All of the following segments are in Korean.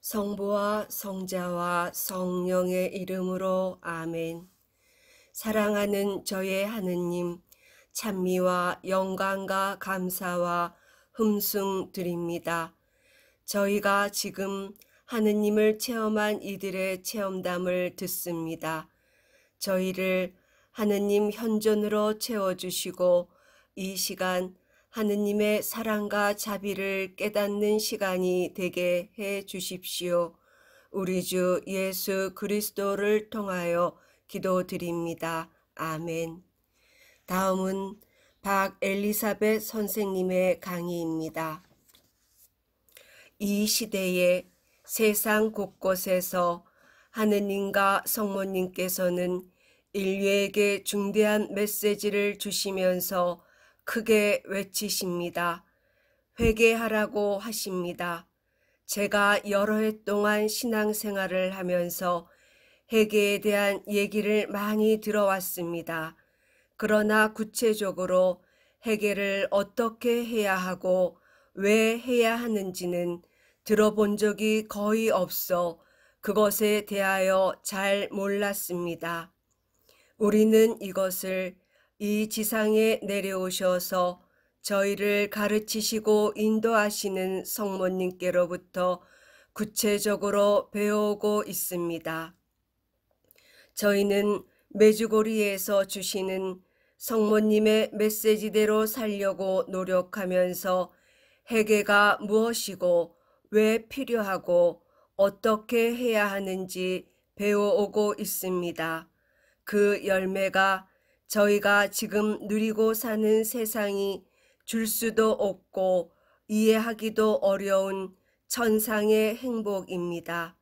성부와 성자와 성령의 이름으로 아멘. 사랑하는 저의 하느님, 찬미와 영광과 감사와 흠숭 드립니다. 저희가 지금 하느님을 체험한 이들의 체험담을 듣습니다. 저희를 하느님 현존으로 채워주시고 이 시간 하느님의 사랑과 자비를 깨닫는 시간이 되게 해 주십시오. 우리 주 예수 그리스도를 통하여 기도드립니다. 아멘. 다음은 박엘리사벳 선생님의 강의입니다. 이 시대에 세상 곳곳에서 하느님과 성모님께서는 인류에게 중대한 메시지를 주시면서 크게 외치십니다. 회개하라고 하십니다. 제가 여러 해 동안 신앙생활을 하면서 회개에 대한 얘기를 많이 들어왔습니다. 그러나 구체적으로 회개를 어떻게 해야 하고 왜 해야 하는지는 들어본 적이 거의 없어 그것에 대하여 잘 몰랐습니다. 우리는 이것을 이 지상에 내려오셔서 저희를 가르치시고 인도하시는 성모님께로부터 구체적으로 배우고 있습니다. 저희는 메주고리에서 주시는 성모님의 메시지대로 살려고 노력하면서 회개가 무엇이고 왜 필요하고 어떻게 해야 하는지 배워오고 있습니다. 그 열매가 저희가 지금 누리고 사는 세상이 줄 수도 없고 이해하기도 어려운 천상의 행복입니다.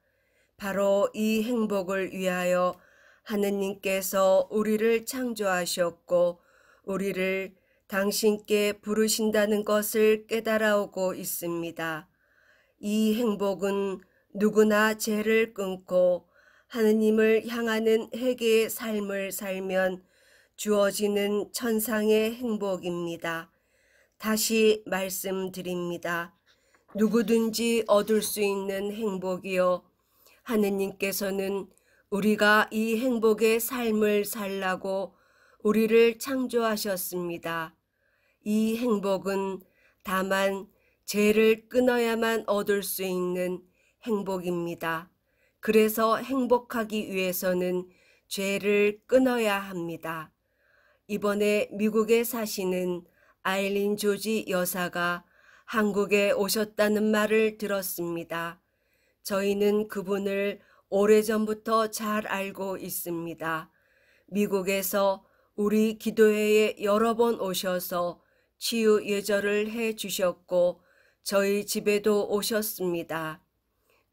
바로 이 행복을 위하여 하느님께서 우리를 창조하셨고 우리를 당신께 부르신다는 것을 깨달아오고 있습니다. 이 행복은 누구나 죄를 끊고 하느님을 향하는 회개의 삶을 살면 주어지는 천상의 행복입니다. 다시 말씀드립니다. 누구든지 얻을 수 있는 행복이요. 하느님께서는 우리가 이 행복의 삶을 살라고 우리를 창조하셨습니다. 이 행복은 다만 죄를 끊어야만 얻을 수 있는 행복입니다. 그래서 행복하기 위해서는 죄를 끊어야 합니다. 이번에 미국에 사시는 아일린 조지 여사가 한국에 오셨다는 말을 들었습니다. 저희는 그분을 오래전부터 잘 알고 있습니다. 미국에서 우리 기도회에 여러 번 오셔서 치유 예절을 해 주셨고 저희 집에도 오셨습니다.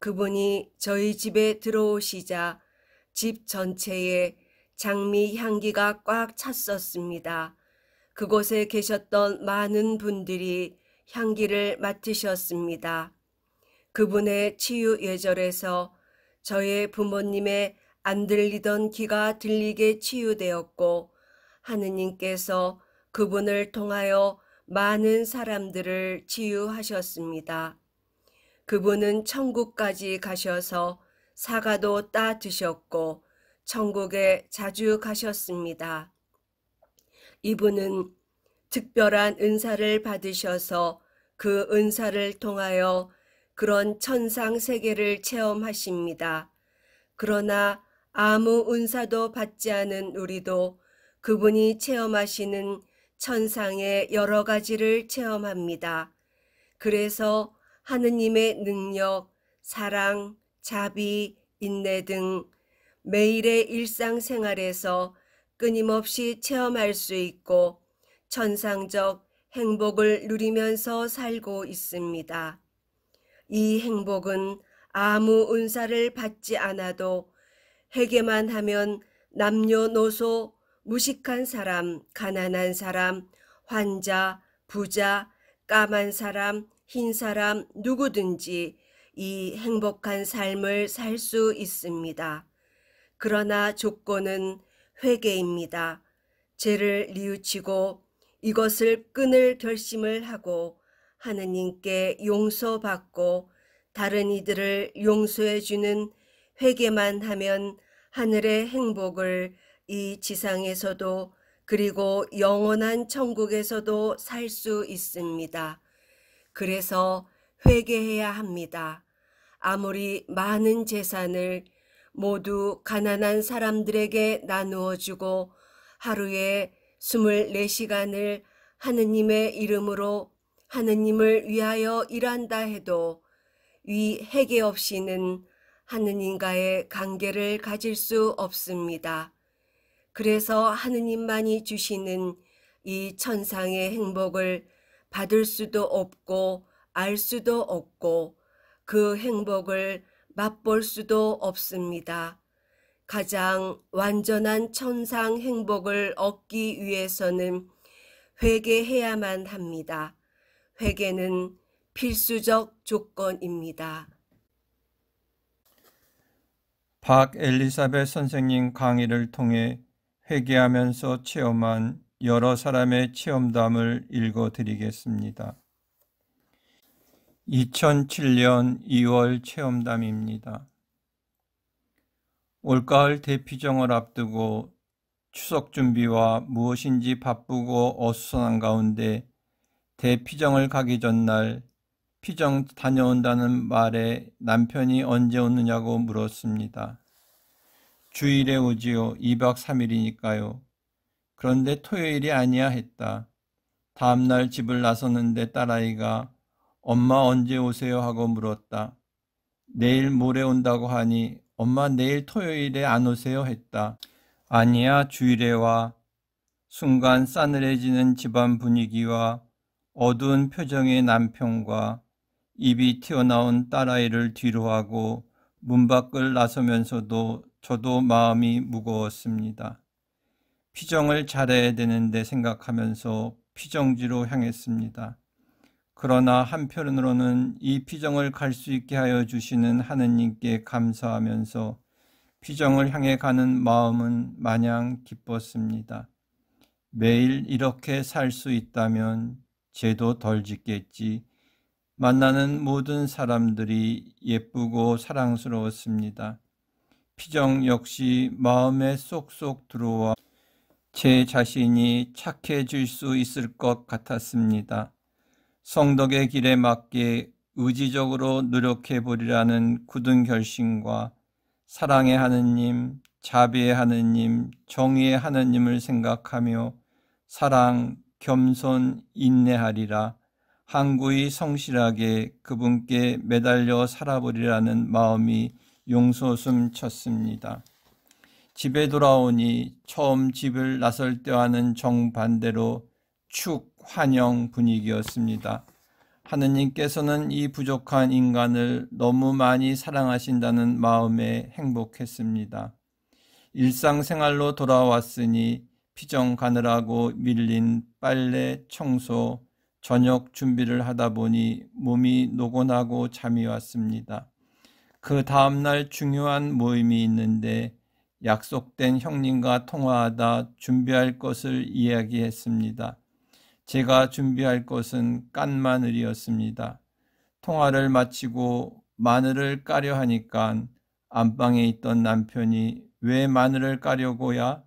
그분이 저희 집에 들어오시자 집 전체에 장미 향기가 꽉 찼었습니다. 그곳에 계셨던 많은 분들이 향기를 맡으셨습니다. 그분의 치유 예절에서 저의 부모님의 안 들리던 귀가 들리게 치유되었고 하느님께서 그분을 통하여 많은 사람들을 치유하셨습니다. 그분은 천국까지 가셔서 사과도 따 드셨고 천국에 자주 가셨습니다. 이분은 특별한 은사를 받으셔서 그 은사를 통하여 그런 천상 세계를 체험하십니다. 그러나 아무 은사도 받지 않은 우리도 그분이 체험하시는 천상의 여러 가지를 체험합니다. 그래서 하느님의 능력, 사랑, 자비, 인내 등 매일의 일상생활에서 끊임없이 체험할 수 있고 천상적 행복을 누리면서 살고 있습니다. 이 행복은 아무 은사를 받지 않아도 회개만 하면 남녀노소, 무식한 사람, 가난한 사람, 환자, 부자, 까만 사람, 흰 사람 누구든지 이 행복한 삶을 살 수 있습니다. 그러나 조건은 회개입니다. 죄를 뉘우치고 이것을 끊을 결심을 하고 하느님께 용서받고 다른 이들을 용서해주는 회개만 하면 하늘의 행복을 이 지상에서도 그리고 영원한 천국에서도 살 수 있습니다. 그래서 회개해야 합니다. 아무리 많은 재산을 모두 가난한 사람들에게 나누어 주고 하루에 24시간을 하느님의 이름으로 하느님을 위하여 일한다 해도 이 회개 없이는 하느님과의 관계를 가질 수 없습니다. 그래서 하느님만이 주시는 이 천상의 행복을 받을 수도 없고 알 수도 없고 그 행복을 맛볼 수도 없습니다. 가장 완전한 천상 행복을 얻기 위해서는 회개해야만 합니다. 회개는 필수적 조건입니다. 박엘리사벳 선생님 강의를 통해 회개하면서 체험한 여러 사람의 체험담을 읽어드리겠습니다. 2007년 2월 체험담입니다. 올가을 대피정을 앞두고 추석 준비와 무엇인지 바쁘고 어수선한 가운데 대피정을 가기 전날 피정 다녀온다는 말에 남편이 언제 오느냐고 물었습니다. 주일에 오지요. 2박 3일이니까요. 그런데 토요일이 아니야 했다. 다음날 집을 나섰는데 딸아이가 엄마 언제 오세요 하고 물었다. 내일 모레 온다고 하니 엄마 내일 토요일에 안 오세요 했다. 아니야 주일에 와. 순간 싸늘해지는 집안 분위기와 어두운 표정의 남편과 입이 튀어나온 딸아이를 뒤로하고 문 밖을 나서면서도 저도 마음이 무거웠습니다. 피정을 잘해야 되는데 생각하면서 피정지로 향했습니다. 그러나 한편으로는 이 피정을 갈 수 있게 하여 주시는 하느님께 감사하면서 피정을 향해 가는 마음은 마냥 기뻤습니다. 매일 이렇게 살 수 있다면 죄도 덜 짓겠지. 만나는 모든 사람들이 예쁘고 사랑스러웠습니다. 피정 역시 마음에 쏙쏙 들어와 제 자신이 착해질 수 있을 것 같았습니다. 성덕의 길에 맞게 의지적으로 노력해 보리라는 굳은 결심과 사랑의 하느님, 자비의 하느님, 정의의 하느님을 생각하며 사랑, 겸손, 인내하리라 항구히 성실하게 그분께 매달려 살아보리라는 마음이 용솟음 쳤습니다. 집에 돌아오니 처음 집을 나설 때와는 정반대로 축, 환영 분위기였습니다. 하느님께서는 이 부족한 인간을 너무 많이 사랑하신다는 마음에 행복했습니다. 일상생활로 돌아왔으니 피정 가느라고 밀린 빨래, 청소, 저녁 준비를 하다 보니 몸이 노곤하고 잠이 왔습니다. 그 다음날 중요한 모임이 있는데 약속된 형님과 통화하다 준비할 것을 이야기했습니다. 제가 준비할 것은 깐 마늘이었습니다. 통화를 마치고 마늘을 까려 하니까 안방에 있던 남편이 왜 마늘을 까려고야?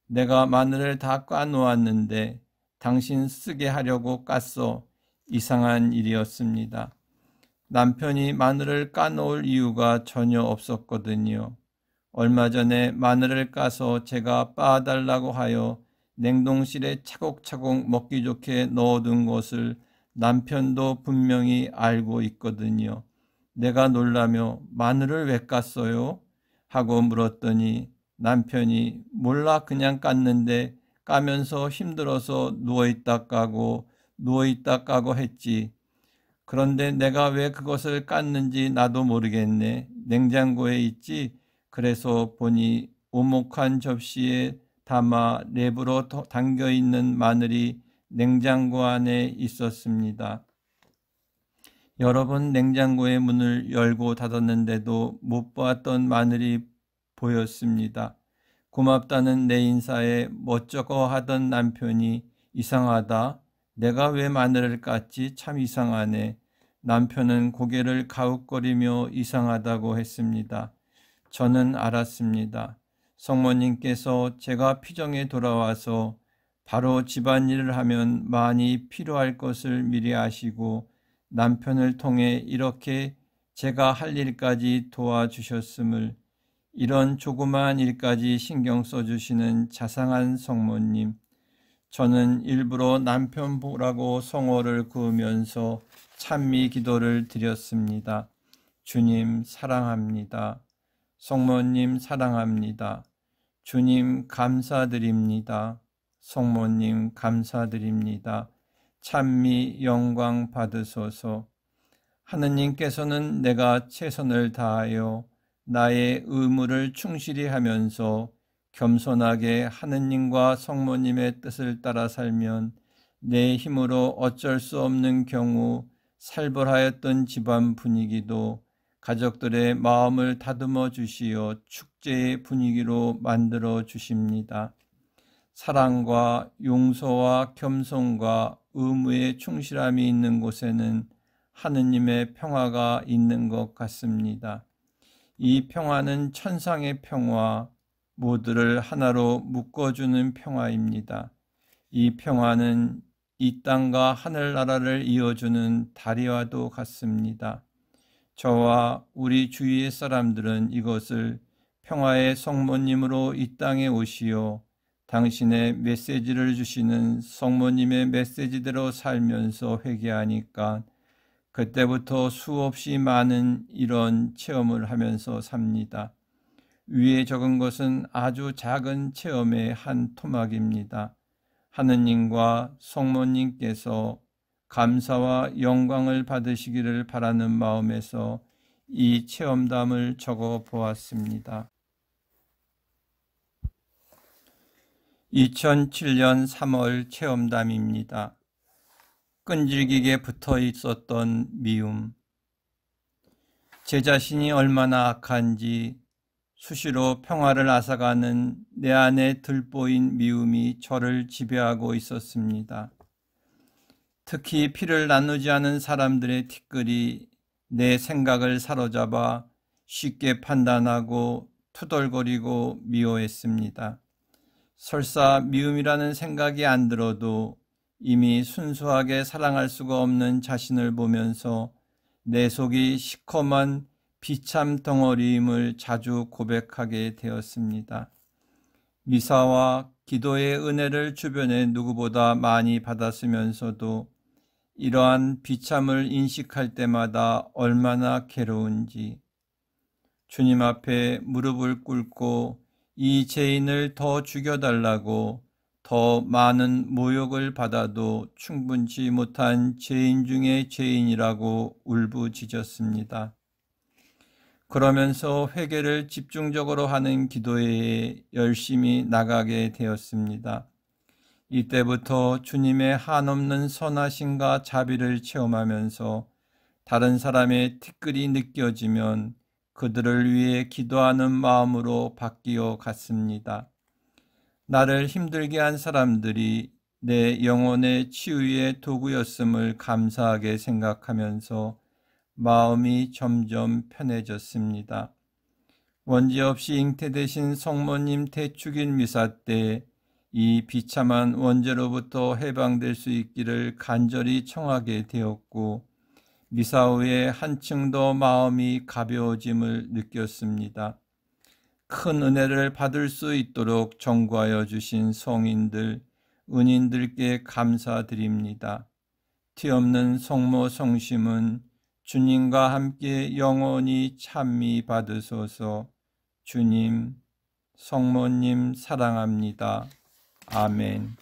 내가 마늘을 다 까놓았는데 당신 쓰게 하려고 깠어. 이상한 일이었습니다. 남편이 마늘을 까놓을 이유가 전혀 없었거든요. 얼마 전에 마늘을 까서 제가 빻아달라고 하여 냉동실에 차곡차곡 먹기 좋게 넣어둔 것을 남편도 분명히 알고 있거든요. 내가 놀라며 마늘을 왜 깠어요? 하고 물었더니 남편이 몰라 그냥 깠는데 까면서 힘들어서 누워있다 까고 했지. 그런데 내가 왜 그것을 깠는지 나도 모르겠네. 냉장고에 있지. 그래서 보니 오목한 접시에 담아 랩으로 담겨있는 마늘이 냉장고 안에 있었습니다. 여러 번 냉장고의 문을 열고 닫았는데도 못 보았던 마늘이 보였습니다. 고맙다는 내 인사에 멋쩍어 하던 남편이 이상하다. 내가 왜 마늘을 깠지? 참 이상하네. 남편은 고개를 가웃거리며 이상하다고 했습니다. 저는 알았습니다. 성모님께서 제가 피정에 돌아와서 바로 집안일을 하면 많이 필요할 것을 미리 아시고 남편을 통해 이렇게 제가 할 일까지 도와주셨음을, 이런 조그마한 일까지 신경 써주시는 자상한 성모님, 저는 일부러 남편 보라고 성호를 그으면서 찬미 기도를 드렸습니다. 주님 사랑합니다. 성모님 사랑합니다. 주님 감사드립니다. 성모님 감사드립니다. 찬미 영광 받으소서. 하느님께서는 내가 최선을 다하여 나의 의무를 충실히 하면서 겸손하게 하느님과 성모님의 뜻을 따라 살면 내 힘으로 어쩔 수 없는 경우 살벌하였던 집안 분위기도 가족들의 마음을 다듬어 주시어 축제의 분위기로 만들어 주십니다. 사랑과 용서와 겸손과 의무에 충실함이 있는 곳에는 하느님의 평화가 있는 것 같습니다. 이 평화는 천상의 평화, 모두를 하나로 묶어주는 평화입니다. 이 평화는 이 땅과 하늘나라를 이어주는 다리와도 같습니다. 저와 우리 주위의 사람들은 이것을 평화의 성모님으로 이 땅에 오시어 당신의 메시지를 주시는 성모님의 메시지대로 살면서 회개하니까 그때부터 수없이 많은 이런 체험을 하면서 삽니다. 위에 적은 것은 아주 작은 체험의 한 토막입니다. 하느님과 성모님께서 감사와 영광을 받으시기를 바라는 마음에서 이 체험담을 적어 보았습니다. 2007년 3월 체험담입니다. 끈질기게 붙어 있었던 미움. 제 자신이 얼마나 악한지 수시로 평화를 앗아가는 내 안에 들보인 미움이 저를 지배하고 있었습니다. 특히 피를 나누지 않은 사람들의 티끌이 내 생각을 사로잡아 쉽게 판단하고 투덜거리고 미워했습니다. 설사 미움이라는 생각이 안 들어도 이미 순수하게 사랑할 수가 없는 자신을 보면서 내 속이 시커먼 비참 덩어리임을 자주 고백하게 되었습니다. 미사와 기도의 은혜를 주변에 누구보다 많이 받았으면서도 이러한 비참을 인식할 때마다 얼마나 괴로운지, 주님 앞에 무릎을 꿇고 이 죄인을 더 죽여달라고 더 많은 모욕을 받아도 충분치 못한 죄인 중에 죄인이라고 울부짖었습니다. 그러면서 회개를 집중적으로 하는 기도회에 열심히 나가게 되었습니다. 이때부터 주님의 한없는 선하심과 자비를 체험하면서 다른 사람의 티끌이 느껴지면 그들을 위해 기도하는 마음으로 바뀌어 갔습니다. 나를 힘들게 한 사람들이 내 영혼의 치유의 도구였음을 감사하게 생각하면서 마음이 점점 편해졌습니다. 원죄 없이 잉태되신 성모님 대축일 미사 때 이 비참한 원죄로부터 해방될 수 있기를 간절히 청하게 되었고 미사 후에 한층 더 마음이 가벼워짐을 느꼈습니다. 큰 은혜를 받을 수 있도록 정구하여 주신 성인들, 은인들께 감사드립니다. 티없는 성모 성심은 주님과 함께 영원히 찬미 받으소서. 주님, 성모님 사랑합니다. 아멘.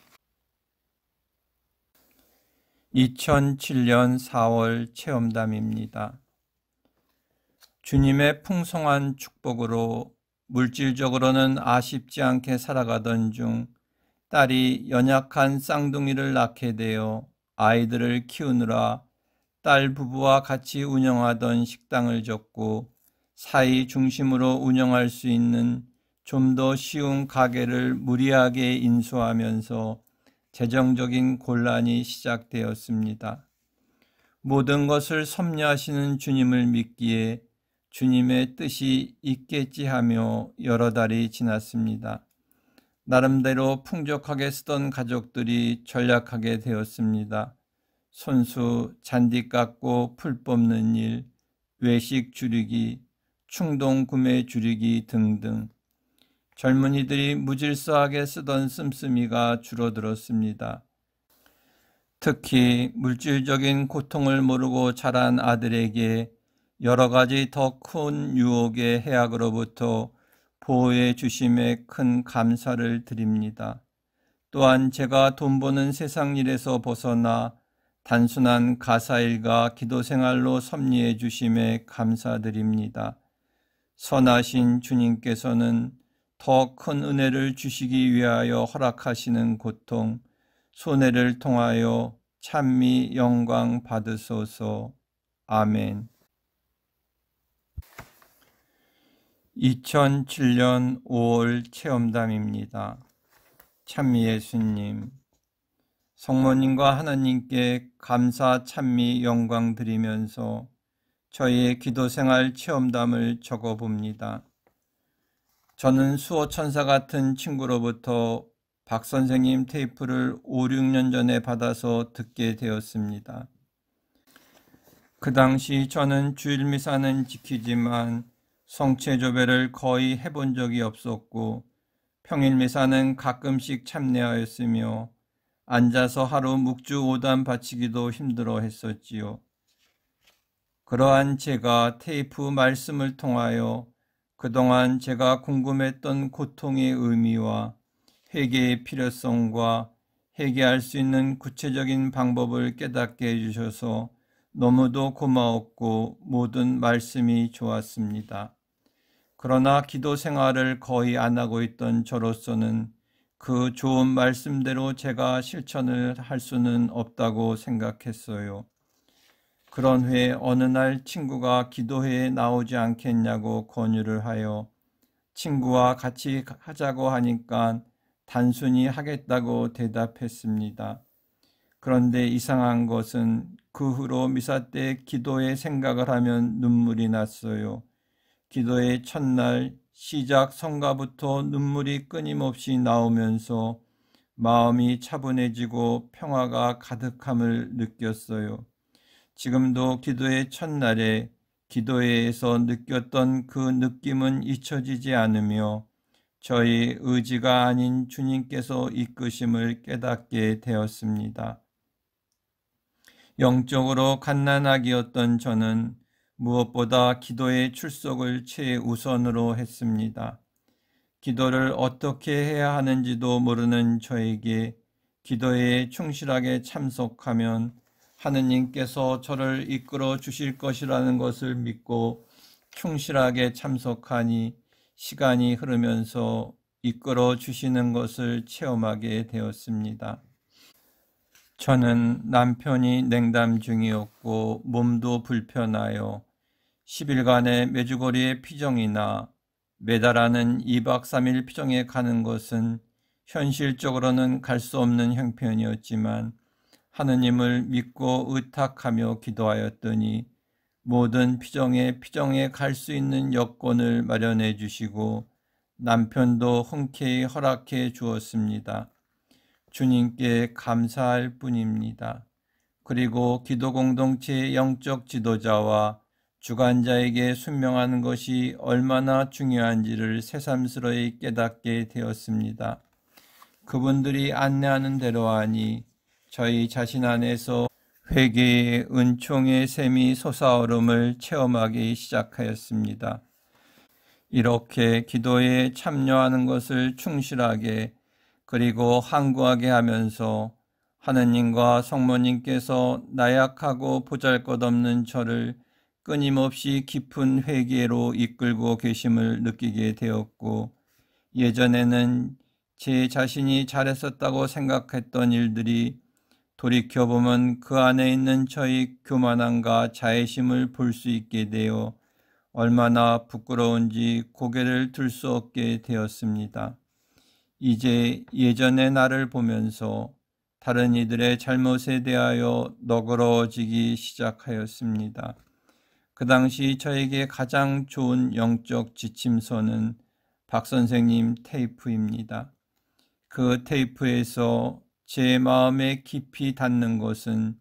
2007년 4월 체험담입니다. 주님의 풍성한 축복으로 물질적으로는 아쉽지 않게 살아가던 중 딸이 연약한 쌍둥이를 낳게 되어 아이들을 키우느라 딸 부부와 같이 운영하던 식당을 접고 사이 중심으로 운영할 수 있는 좀 더 쉬운 가게를 무리하게 인수하면서 재정적인 곤란이 시작되었습니다. 모든 것을 섭리하시는 주님을 믿기에 주님의 뜻이 있겠지 하며 여러 달이 지났습니다. 나름대로 풍족하게 쓰던 가족들이 전락하게 되었습니다. 손수, 잔디 깎고 풀 뽑는 일, 외식 줄이기, 충동 구매 줄이기 등등. 젊은이들이 무질서하게 쓰던 씀씀이가 줄어들었습니다. 특히 물질적인 고통을 모르고 자란 아들에게 여러 가지 더 큰 유혹의 해악으로부터 보호해 주심에 큰 감사를 드립니다. 또한 제가 돈 버는 세상 일에서 벗어나 단순한 가사일과 기도생활로 섭리해 주심에 감사드립니다. 선하신 주님께서는 더 큰 은혜를 주시기 위하여 허락하시는 고통, 손해를 통하여 찬미 영광 받으소서. 아멘. 2007년 5월 체험담입니다. 찬미 예수님, 성모님과 하나님께 감사 찬미 영광 드리면서 저희의 기도생활 체험담을 적어봅니다. 저는 수호천사 같은 친구로부터 박 선생님 테이프를 5, 6년 전에 받아서 듣게 되었습니다. 그 당시 저는 주일미사는 지키지만 성체조배를 거의 해본 적이 없었고 평일미사는 가끔씩 참여하였으며 앉아서 하루 묵주 5단 바치기도 힘들어 했었지요. 그러한 제가 테이프 말씀을 통하여 그동안 제가 궁금했던 고통의 의미와 회개의 필요성과 회개할 수 있는 구체적인 방법을 깨닫게 해주셔서 너무도 고마웠고 모든 말씀이 좋았습니다. 그러나 기도 생활을 거의 안 하고 있던 저로서는 그 좋은 말씀대로 제가 실천을 할 수는 없다고 생각했어요. 그런 후에 어느 날 친구가 기도회에 나오지 않겠냐고 권유를 하여 친구와 같이 하자고 하니까 단순히 하겠다고 대답했습니다. 그런데 이상한 것은 그 후로 미사 때 기도의 생각을 하면 눈물이 났어요. 기도의 첫날 시작 성가부터 눈물이 끊임없이 나오면서 마음이 차분해지고 평화가 가득함을 느꼈어요. 지금도 기도의 첫날에 기도회에서 느꼈던 그 느낌은 잊혀지지 않으며 저희 의지가 아닌 주님께서 이끄심을 깨닫게 되었습니다. 영적으로 갓난아기였던 저는 무엇보다 기도의 출석을 최우선으로 했습니다. 기도를 어떻게 해야 하는지도 모르는 저에게 기도에 충실하게 참석하면 하느님께서 저를 이끌어 주실 것이라는 것을 믿고 충실하게 참석하니 시간이 흐르면서 이끌어 주시는 것을 체험하게 되었습니다. 저는 남편이 냉담 중이었고 몸도 불편하여 10일간의 메주거리의 피정이나 매달하는 2박 3일 피정에 가는 것은 현실적으로는 갈 수 없는 형편이었지만 하느님을 믿고 의탁하며 기도하였더니 모든 피정에 갈 수 있는 여건을 마련해 주시고 남편도 흔쾌히 허락해 주었습니다. 주님께 감사할 뿐입니다. 그리고 기도 공동체의 영적 지도자와 주관자에게 순명하는 것이 얼마나 중요한지를 새삼스러이 깨닫게 되었습니다. 그분들이 안내하는 대로 하니 저희 자신 안에서 회개의 은총의 샘이 솟아오름을 체험하기 시작하였습니다. 이렇게 기도에 참여하는 것을 충실하게 그리고 항구하게 하면서 하느님과 성모님께서 나약하고 보잘것없는 저를 끊임없이 깊은 회개로 이끌고 계심을 느끼게 되었고 예전에는 제 자신이 잘했었다고 생각했던 일들이 돌이켜보면 그 안에 있는 저의 교만함과 자애심을 볼 수 있게 되어 얼마나 부끄러운지 고개를 들 수 없게 되었습니다. 이제 예전의 나를 보면서 다른 이들의 잘못에 대하여 너그러워지기 시작하였습니다. 그 당시 저에게 가장 좋은 영적 지침서는 박 선생님 테이프입니다. 그 테이프에서 제 마음에 깊이 닿는 것은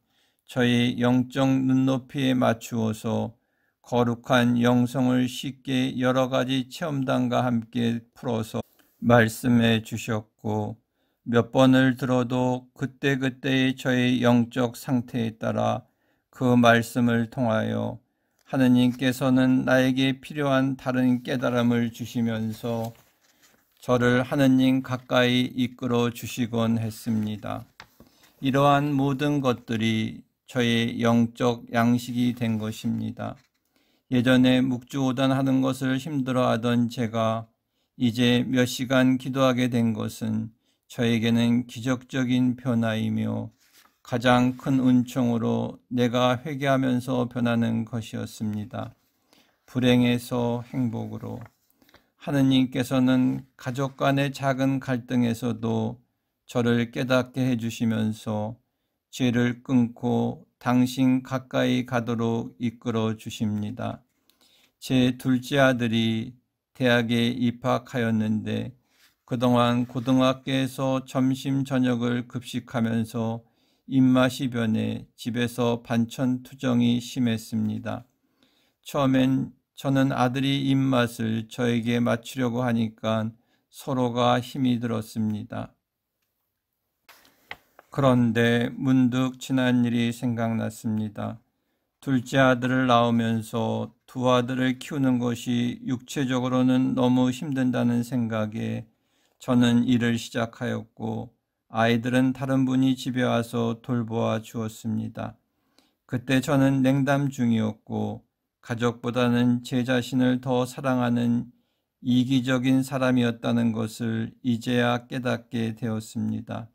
저의 영적 눈높이에 맞추어서 거룩한 영성을 쉽게 여러 가지 체험담과 함께 풀어서 말씀해 주셨고, 몇 번을 들어도 그때그때의 저의 영적 상태에 따라 그 말씀을 통하여 하느님께서는 나에게 필요한 다른 깨달음을 주시면서 저를 하느님 가까이 이끌어 주시곤 했습니다. 이러한 모든 것들이 저의 영적 양식이 된 것입니다. 예전에 묵주오단하는 것을 힘들어하던 제가 이제 몇 시간 기도하게 된 것은 저에게는 기적적인 변화이며 가장 큰 은총으로 내가 회개하면서 변하는 것이었습니다. 불행에서 행복으로. 하느님께서는 가족 간의 작은 갈등에서도 저를 깨닫게 해주시면서 죄를 끊고 당신 가까이 가도록 이끌어 주십니다. 제 둘째 아들이 대학에 입학하였는데 그동안 고등학교에서 점심 저녁을 급식하면서 입맛이 변해 집에서 반찬 투정이 심했습니다. 처음엔 저는 아들이 입맛을 저에게 맞추려고 하니까 서로가 힘이 들었습니다. 그런데 문득 지난 일이 생각났습니다. 둘째 아들을 낳으면서 두 아들을 키우는 것이 육체적으로는 너무 힘든다는 생각에 저는 일을 시작하였고 아이들은 다른 분이 집에 와서 돌보아 주었습니다. 그때 저는 냉담 중이었고 가족보다는 제 자신을 더 사랑하는 이기적인 사람이었다는 것을 이제야 깨닫게 되었습니다.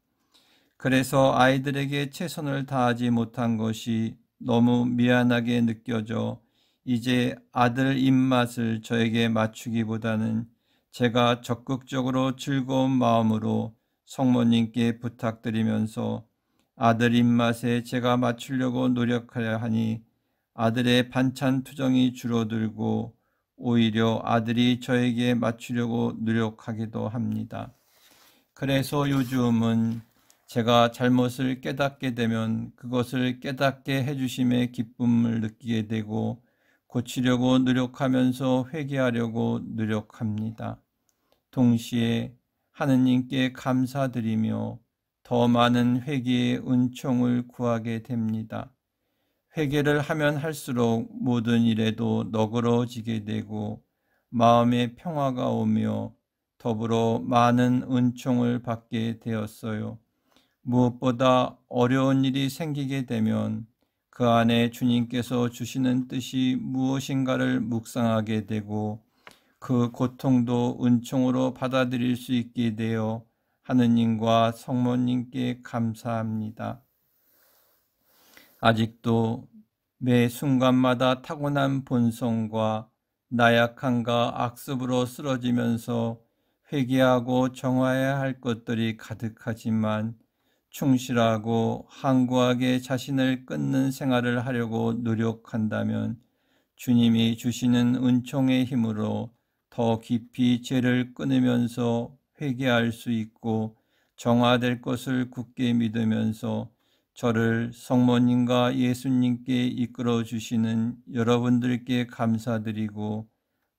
그래서 아이들에게 최선을 다하지 못한 것이 너무 미안하게 느껴져 이제 아들 입맛을 저에게 맞추기보다는 제가 적극적으로 즐거운 마음으로 성모님께 부탁드리면서 아들 입맛에 제가 맞추려고 노력하려 하니 아들의 반찬 투정이 줄어들고 오히려 아들이 저에게 맞추려고 노력하기도 합니다. 그래서 요즘은 제가 잘못을 깨닫게 되면 그것을 깨닫게 해주심의 기쁨을 느끼게 되고 고치려고 노력하면서 회개하려고 노력합니다. 동시에 하느님께 감사드리며 더 많은 회개의 은총을 구하게 됩니다. 회개를 하면 할수록 모든 일에도 너그러워지게 되고 마음의 평화가 오며 더불어 많은 은총을 받게 되었어요. 무엇보다 어려운 일이 생기게 되면 그 안에 주님께서 주시는 뜻이 무엇인가를 묵상하게 되고 그 고통도 은총으로 받아들일 수 있게 되어 하느님과 성모님께 감사합니다. 아직도 매 순간마다 타고난 본성과 나약함과 악습으로 쓰러지면서 회개하고 정화해야 할 것들이 가득하지만 충실하고 항구하게 자신을 끊는 생활을 하려고 노력한다면 주님이 주시는 은총의 힘으로 더 깊이 죄를 끊으면서 회개할 수 있고 정화될 것을 굳게 믿으면서 저를 성모님과 예수님께 이끌어 주시는 여러분들께 감사드리고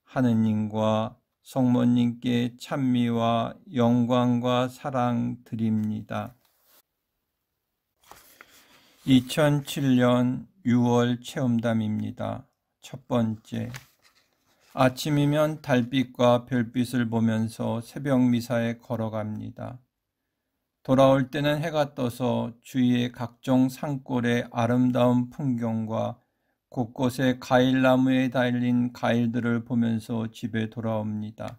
하느님과 성모님께 찬미와 영광과 사랑 드립니다. 2007년 6월 체험담입니다. 첫 번째, 아침이면 달빛과 별빛을 보면서 새벽 미사에 걸어갑니다. 돌아올 때는 해가 떠서 주위의 각종 산골의 아름다운 풍경과 곳곳에 과일나무에 달린 과일들을 보면서 집에 돌아옵니다.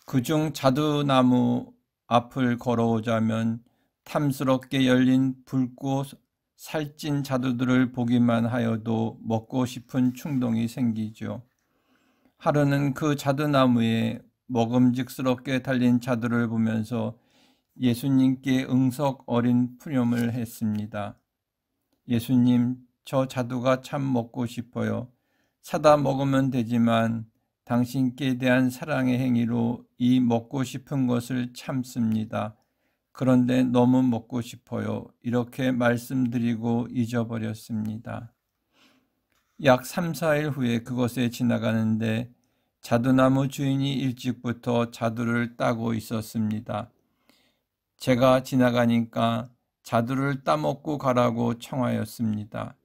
그중 자두나무 앞을 걸어오자면 탐스럽게 열린 붉고 살찐 자두들을 보기만 하여도 먹고 싶은 충동이 생기죠. 하루는 그 자두나무에 먹음직스럽게 달린 자두를 보면서 예수님께 응석 어린 푸념을 했습니다. 예수님, 저 자두가 참 먹고 싶어요. 사다 먹으면 되지만 당신께 대한 사랑의 행위로 이 먹고 싶은 것을 참습니다. 그런데 너무 먹고 싶어요. 이렇게 말씀드리고 잊어버렸습니다. 약 3, 4일 후에 그곳에 지나가는데 자두나무 주인이 일찍부터 자두를 따고 있었습니다. 제가 지나가니까 자두를 따먹고 가라고 청하였습니다.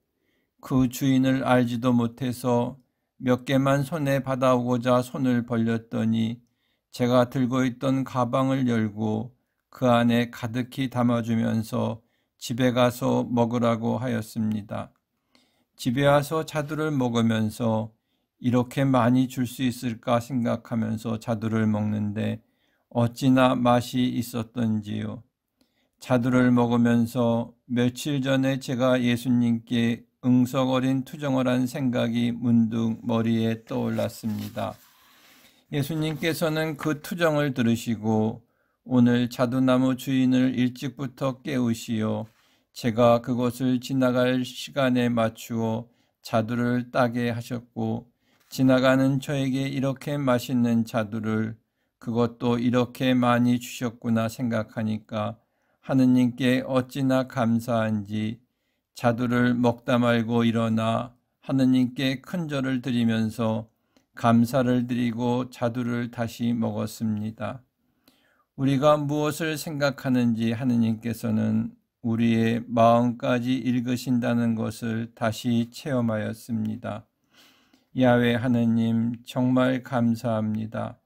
그 주인을 알지도 못해서 몇 개만 손에 받아오고자 손을 벌렸더니 제가 들고 있던 가방을 열고 그 안에 가득히 담아주면서 집에 가서 먹으라고 하였습니다. 집에 와서 자두를 먹으면서 이렇게 많이 줄 수 있을까 생각하면서 자두를 먹는데 어찌나 맛이 있었던지요. 자두를 먹으면서 며칠 전에 제가 예수님께 응석어린 투정을 한 생각이 문득 머리에 떠올랐습니다. 예수님께서는 그 투정을 들으시고 오늘 자두나무 주인을 일찍부터 깨우시어 제가 그곳을 지나갈 시간에 맞추어 자두를 따게 하셨고 지나가는 저에게 이렇게 맛있는 자두를 그것도 이렇게 많이 주셨구나 생각하니까 하느님께 어찌나 감사한지 자두를 먹다 말고 일어나 하느님께 큰 절을 드리면서 감사를 드리고 자두를 다시 먹었습니다. 우리가 무엇을 생각하는지 하느님께서는 우리의 마음까지 읽으신다는 것을 다시 체험하였습니다. 야훼 하느님 정말 감사합니다.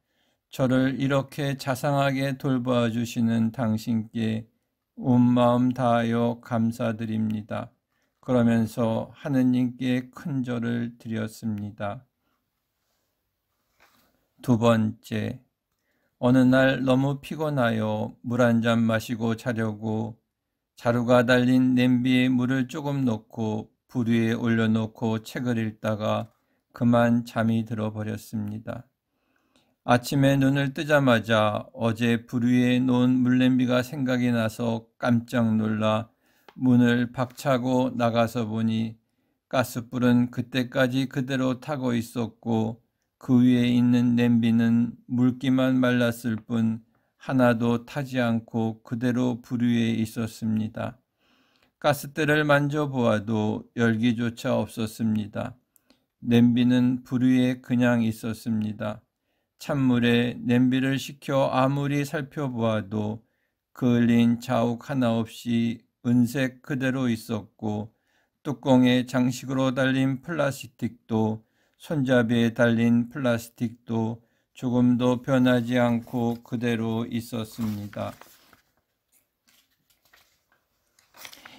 저를 이렇게 자상하게 돌보아 주시는 당신께 온 마음 다하여 감사드립니다. 그러면서 하느님께 큰 절을 드렸습니다. 두 번째, 어느 날 너무 피곤하여 물 한 잔 마시고 자려고 자루가 달린 냄비에 물을 조금 넣고 불 위에 올려놓고 책을 읽다가 그만 잠이 들어버렸습니다. 아침에 눈을 뜨자마자 어제 불 위에 놓은 물냄비가 생각이 나서 깜짝 놀라 문을 박차고 나가서 보니 가스불은 그때까지 그대로 타고 있었고 그 위에 있는 냄비는 물기만 말랐을 뿐 하나도 타지 않고 그대로 불 위에 있었습니다. 가스대를 만져보아도 열기조차 없었습니다. 냄비는 불 위에 그냥 있었습니다. 찬물에 냄비를 식혀 아무리 살펴보아도 그을린 자욱 하나 없이 은색 그대로 있었고 뚜껑에 장식으로 달린 플라스틱도 손잡이에 달린 플라스틱도 조금도 변하지 않고 그대로 있었습니다.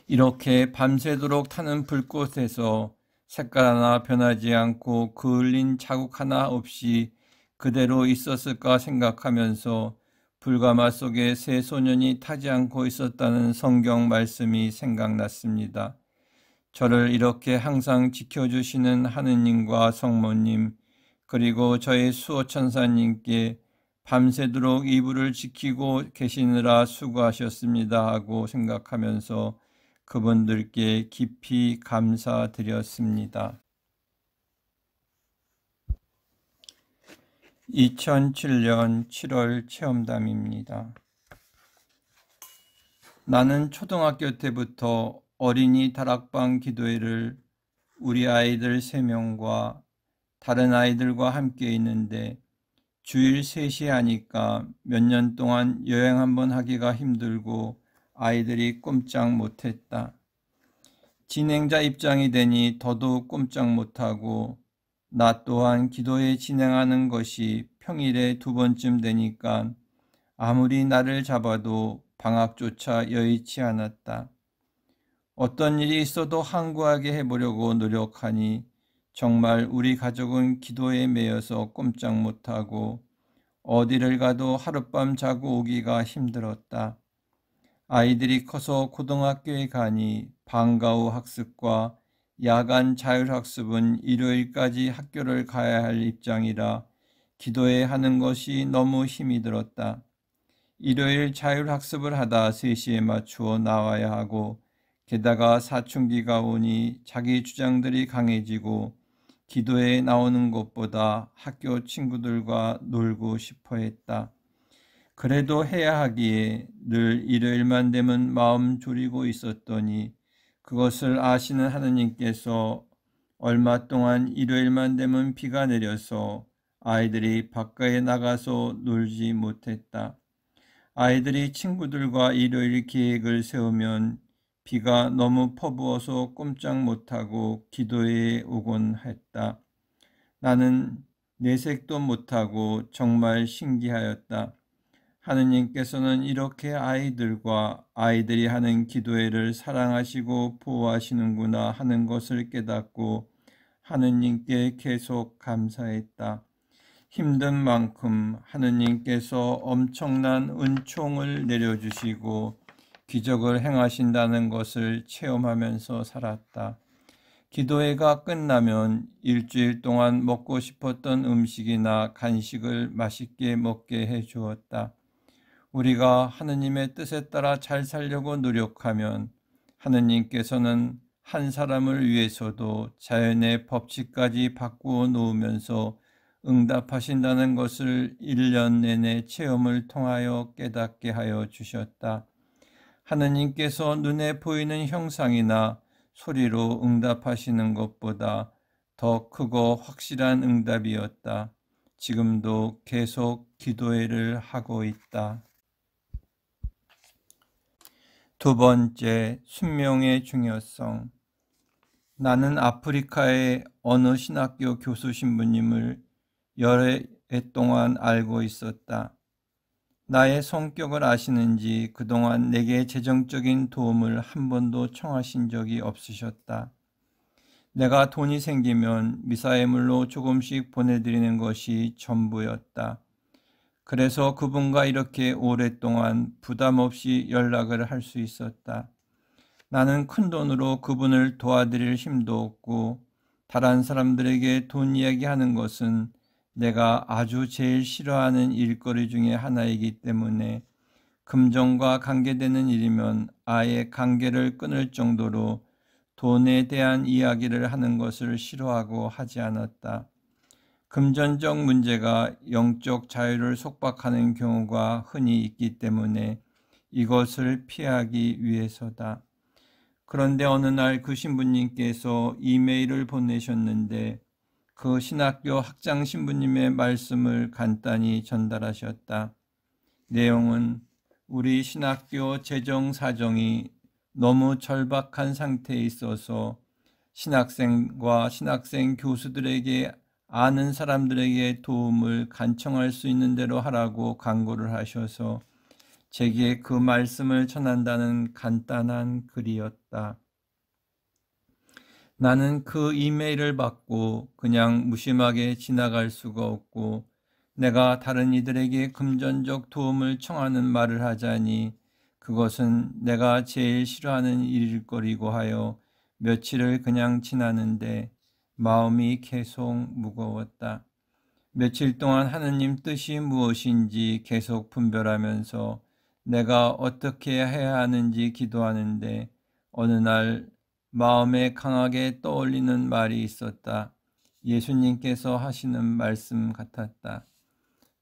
이렇게 밤새도록 타는 불꽃에서 색깔 하나 변하지 않고 그을린 자국 하나 없이 그대로 있었을까 생각하면서 불가마 속에 새 소년이 타지 않고 있었다는 성경 말씀이 생각났습니다. 저를 이렇게 항상 지켜주시는 하느님과 성모님 그리고 저희 수호천사님께 밤새도록 이불을 지키고 계시느라 수고하셨습니다 하고 생각하면서 그분들께 깊이 감사드렸습니다. 2007년 7월 체험담입니다. 나는 초등학교 때부터 어린이 다락방 기도회를 우리 아이들 3명과 다른 아이들과 함께 있는데 주일 3시 하니까 몇 년 동안 여행 한번 하기가 힘들고 아이들이 꼼짝 못했다. 진행자 입장이 되니 더더욱 꼼짝 못하고 나 또한 기도회 진행하는 것이 평일에 2번쯤 되니까 아무리 나를 잡아도 방학조차 여의치 않았다. 어떤 일이 있어도 항구하게 해보려고 노력하니 정말 우리 가족은 기도에 매여서 꼼짝 못하고 어디를 가도 하룻밤 자고 오기가 힘들었다. 아이들이 커서 고등학교에 가니 방과 후 학습과 야간 자율학습은 일요일까지 학교를 가야 할 입장이라 기도회 하는 것이 너무 힘이 들었다. 일요일 자율학습을 하다 3시에 맞추어 나와야 하고 게다가 사춘기가 오니 자기 주장들이 강해지고 기도에 나오는 것보다 학교 친구들과 놀고 싶어 했다. 그래도 해야 하기에 늘 일요일만 되면 마음 졸이고 있었더니 그것을 아시는 하느님께서 얼마 동안 일요일만 되면 비가 내려서 아이들이 바깥에 나가서 놀지 못했다. 아이들이 친구들과 일요일 계획을 세우면 비가 너무 퍼부어서 꼼짝 못하고 기도회에 오곤 했다. 나는 내색도 못하고 정말 신기하였다. 하느님께서는 이렇게 아이들과 아이들이 하는 기도회를 사랑하시고 보호하시는구나 하는 것을 깨닫고 하느님께 계속 감사했다. 힘든 만큼 하느님께서 엄청난 은총을 내려주시고 기적을 행하신다는 것을 체험하면서 살았다. 기도회가 끝나면 일주일 동안 먹고 싶었던 음식이나 간식을 맛있게 먹게 해 주었다. 우리가 하느님의 뜻에 따라 잘 살려고 노력하면 하느님께서는 한 사람을 위해서도 자연의 법칙까지 바꾸어 놓으면서 응답하신다는 것을 1년 내내 체험을 통하여 깨닫게 하여 주셨다. 하느님께서 눈에 보이는 형상이나 소리로 응답하시는 것보다 더 크고 확실한 응답이었다. 지금도 계속 기도회를 하고 있다. 두 번째, 순명의 중요성. 나는 아프리카의 어느 신학교 교수 신부님을 여러 해 동안 알고 있었다. 나의 성격을 아시는지 그동안 내게 재정적인 도움을 한 번도 청하신 적이 없으셨다. 내가 돈이 생기면 미사예물로 조금씩 보내드리는 것이 전부였다. 그래서 그분과 이렇게 오랫동안 부담 없이 연락을 할 수 있었다. 나는 큰 돈으로 그분을 도와드릴 힘도 없고 다른 사람들에게 돈 이야기하는 것은 내가 아주 제일 싫어하는 일거리 중에 하나이기 때문에 금전과 관계되는 일이면 아예 관계를 끊을 정도로 돈에 대한 이야기를 하는 것을 싫어하고 하지 않았다. 금전적 문제가 영적 자유를 속박하는 경우가 흔히 있기 때문에 이것을 피하기 위해서다. 그런데 어느 날 그 신부님께서 이메일을 보내셨는데 그 신학교 학장 신부님의 말씀을 간단히 전달하셨다. 내용은 우리 신학교 재정 사정이 너무 절박한 상태에 있어서 신학생과 신학생 교수들에게 아는 사람들에게 도움을 간청할 수 있는 대로 하라고 간구를 하셔서 제게 그 말씀을 전한다는 간단한 글이었다. 나는 그 이메일을 받고 그냥 무심하게 지나갈 수가 없고 내가 다른 이들에게 금전적 도움을 청하는 말을 하자니 그것은 내가 제일 싫어하는 일거리고 하여 며칠을 그냥 지나는데 마음이 계속 무거웠다. 며칠 동안 하느님 뜻이 무엇인지 계속 분별하면서 내가 어떻게 해야 하는지 기도하는데 어느 날 마음에 강하게 떠올리는 말이 있었다. 예수님께서 하시는 말씀 같았다.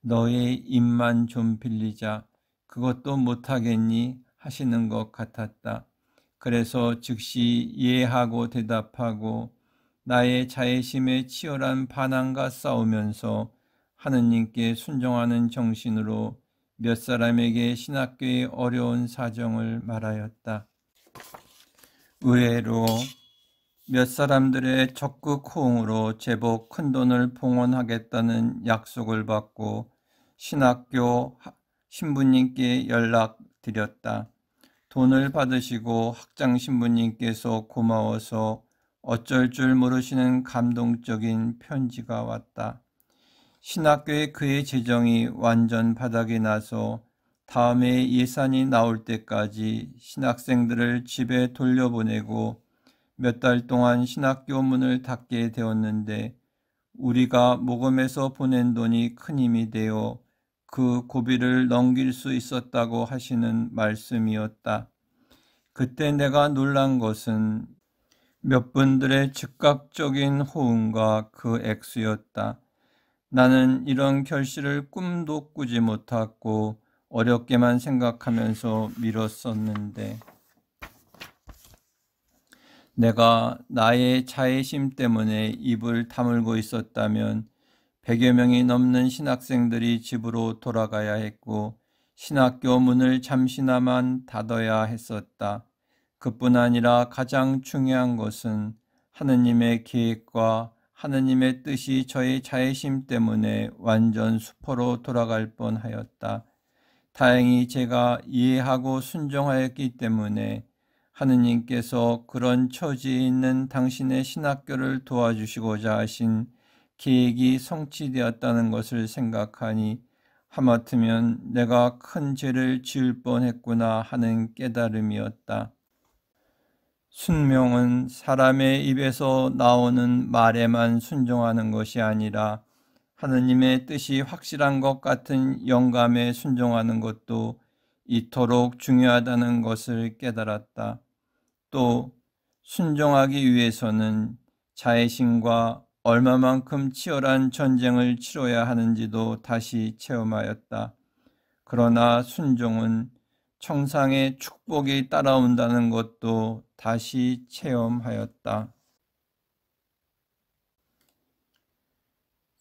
너의 입만 좀 빌리자. 그것도 못하겠니? 하시는 것 같았다. 그래서 즉시 예하고 대답하고 나의 자애심에 치열한 반항과 싸우면서 하느님께 순종하는 정신으로 몇 사람에게 신학교의 어려운 사정을 말하였다. 의외로 몇 사람들의 적극 호응으로 제법 큰 돈을 봉헌하겠다는 약속을 받고 신학교 신부님께 연락드렸다. 돈을 받으시고 학장 신부님께서 고마워서 어쩔 줄 모르시는 감동적인 편지가 왔다. 신학교에 그의 재정이 완전 바닥이 나서 다음에 예산이 나올 때까지 신학생들을 집에 돌려보내고 몇 달 동안 신학교 문을 닫게 되었는데 우리가 모금해서 보낸 돈이 큰 힘이 되어 그 고비를 넘길 수 있었다고 하시는 말씀이었다. 그때 내가 놀란 것은 몇 분들의 즉각적인 호응과 그 액수였다. 나는 이런 결실을 꿈도 꾸지 못했고 어렵게만 생각하면서 미뤘었는데 내가 나의 자애심 때문에 입을 다물고 있었다면 100여 명이 넘는 신학생들이 집으로 돌아가야 했고 신학교 문을 잠시나마 닫아야 했었다. 그뿐 아니라 가장 중요한 것은 하느님의 계획과 하느님의 뜻이 저의 자애심 때문에 완전 수포로 돌아갈 뻔하였다. 다행히 제가 이해하고 순종하였기 때문에 하느님께서 그런 처지에 있는 당신의 신학교를 도와주시고자 하신 계획이 성취되었다는 것을 생각하니 하마터면 내가 큰 죄를 지을 뻔했구나 하는 깨달음이었다. 순종은 사람의 입에서 나오는 말에만 순종하는 것이 아니라 하느님의 뜻이 확실한 것 같은 영감에 순종하는 것도 이토록 중요하다는 것을 깨달았다. 또 순종하기 위해서는 자애심과 얼마만큼 치열한 전쟁을 치러야 하는지도 다시 체험하였다. 그러나 순종은 청상의 축복이 따라온다는 것도 다시 체험하였다.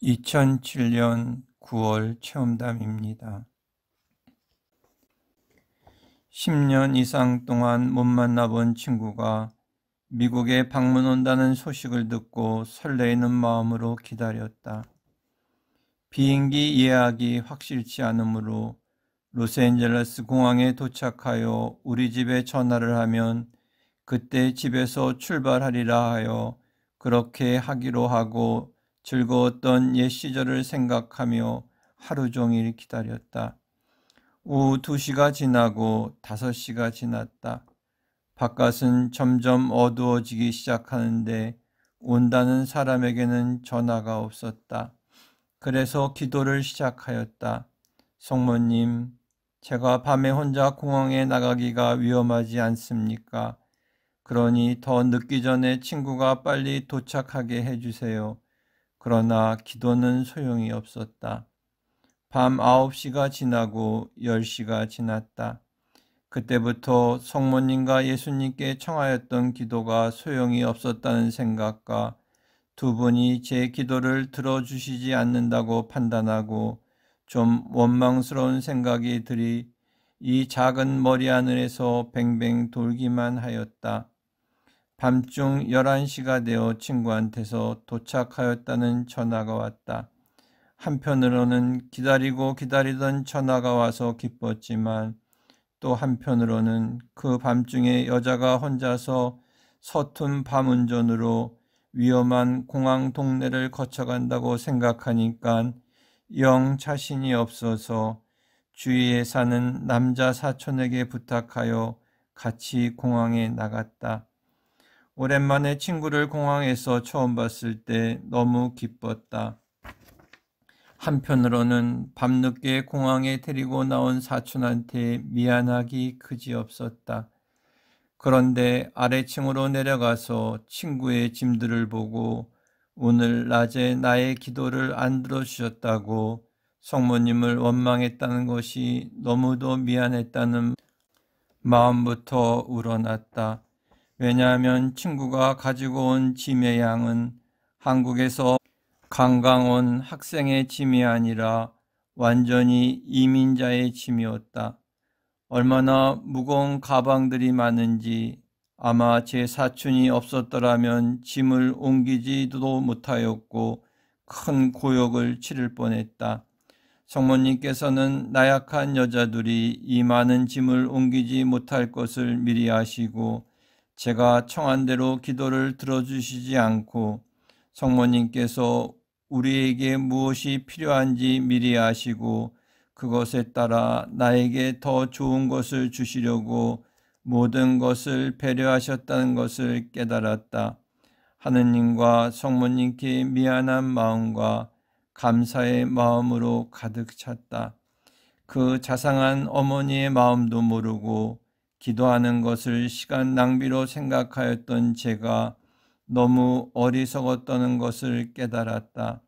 2007년 9월 체험담입니다. 10년 이상 동안 못 만나본 친구가 미국에 방문 온다는 소식을 듣고 설레이는 마음으로 기다렸다. 비행기 예약이 확실치 않으므로 로스앤젤레스 공항에 도착하여 우리 집에 전화를 하면 그때 집에서 출발하리라 하여 그렇게 하기로 하고 즐거웠던 옛 시절을 생각하며 하루 종일 기다렸다. 오후 2시가 지나고 5시가 지났다. 바깥은 점점 어두워지기 시작하는데 온다는 사람에게는 전화가 없었다. 그래서 기도를 시작하였다. 성모님, 제가 밤에 혼자 공항에 나가기가 위험하지 않습니까? 그러니 더 늦기 전에 친구가 빨리 도착하게 해주세요. 그러나 기도는 소용이 없었다. 밤 9시가 지나고 10시가 지났다. 그때부터 성모님과 예수님께 청하였던 기도가 소용이 없었다는 생각과 두 분이 제 기도를 들어주시지 않는다고 판단하고 좀 원망스러운 생각이 들이 이 작은 머리 하늘에서 뱅뱅 돌기만 하였다. 밤중 11시가 되어 친구한테서 도착하였다는 전화가 왔다. 한편으로는 기다리고 기다리던 전화가 와서 기뻤지만 또 한편으로는 그 밤중에 여자가 혼자서 서툰 밤운전으로 위험한 공항 동네를 거쳐간다고 생각하니까 영 자신이 없어서 주위에 사는 남자 사촌에게 부탁하여 같이 공항에 나갔다. 오랜만에 친구를 공항에서 처음 봤을 때 너무 기뻤다. 한편으로는 밤늦게 공항에 데리고 나온 사촌한테 미안하기 그지없었다. 그런데 아래층으로 내려가서 친구의 짐들을 보고 오늘 낮에 나의 기도를 안 들어주셨다고 성모님을 원망했다는 것이 너무도 미안했다는 마음부터 우러났다. 왜냐하면 친구가 가지고 온 짐의 양은 한국에서 관광 온 학생의 짐이 아니라 완전히 이민자의 짐이었다. 얼마나 무거운 가방들이 많은지 아마 제 사촌이 없었더라면 짐을 옮기지도 못하였고 큰 고역을 치를 뻔했다. 성모님께서는 나약한 여자들이 이 많은 짐을 옮기지 못할 것을 미리 아시고 제가 청한 대로 기도를 들어주시지 않고 성모님께서 우리에게 무엇이 필요한지 미리 아시고 그것에 따라 나에게 더 좋은 것을 주시려고 모든 것을 배려하셨다는 것을 깨달았다. 하느님과 성모님께 미안한 마음과 감사의 마음으로 가득 찼다. 그 자상한 어머니의 마음도 모르고 기도하는 것을 시간 낭비로 생각하였던 제가 너무 어리석었다는 것을 깨달았다.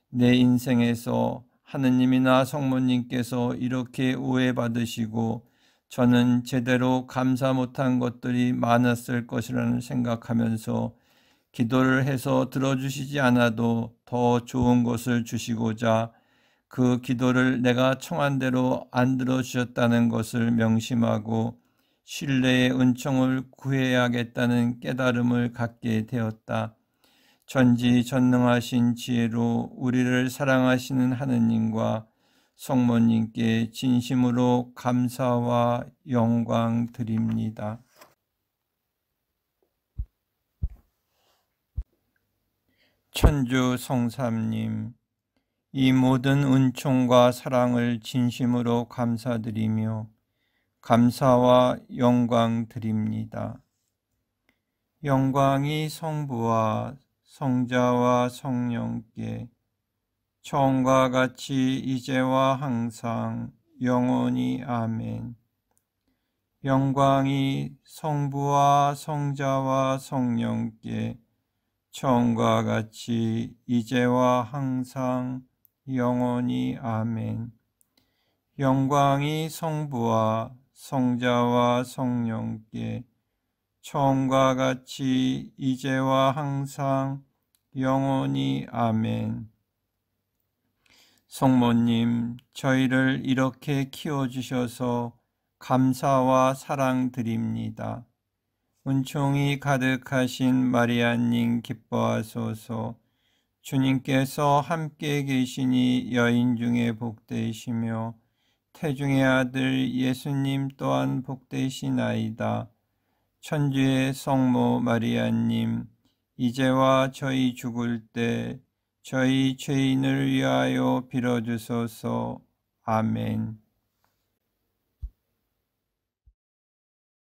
내 인생에서 하느님이나 성모님께서 이렇게 오해받으시고 저는 제대로 감사 못한 것들이 많았을 것이라는 생각하면서 기도를 해서 들어주시지 않아도 더 좋은 것을 주시고자 그 기도를 내가 청한 대로 안 들어주셨다는 것을 명심하고 신뢰의 은총을 구해야겠다는 깨달음을 갖게 되었다. 전지전능하신 지혜로 우리를 사랑하시는 하느님과 성모님께 진심으로 감사와 영광 드립니다. 천주 성삼님, 이 모든 은총과 사랑을 진심으로 감사드리며 감사와 영광 드립니다. 영광이 성부와 성자와 성령께 처음과 같이 이제와 항상 영원히 아멘. 영광이 성부와 성자와 성령께 처음과 같이 이제와 항상 영원히 아멘. 영광이 성부와 성자와 성령께 처음과 같이 이제와 항상 영원히 아멘. 성모님, 저희를 이렇게 키워주셔서 감사와 사랑 드립니다. 은총이 가득하신 마리아님 기뻐하소서. 주님께서 함께 계시니 여인 중에 복되시며 태중의 아들 예수님 또한 복되시나이다. 천주의 성모 마리아님, 이제와 저희 죽을 때 저희 죄인을 위하여 빌어주소서. 아멘.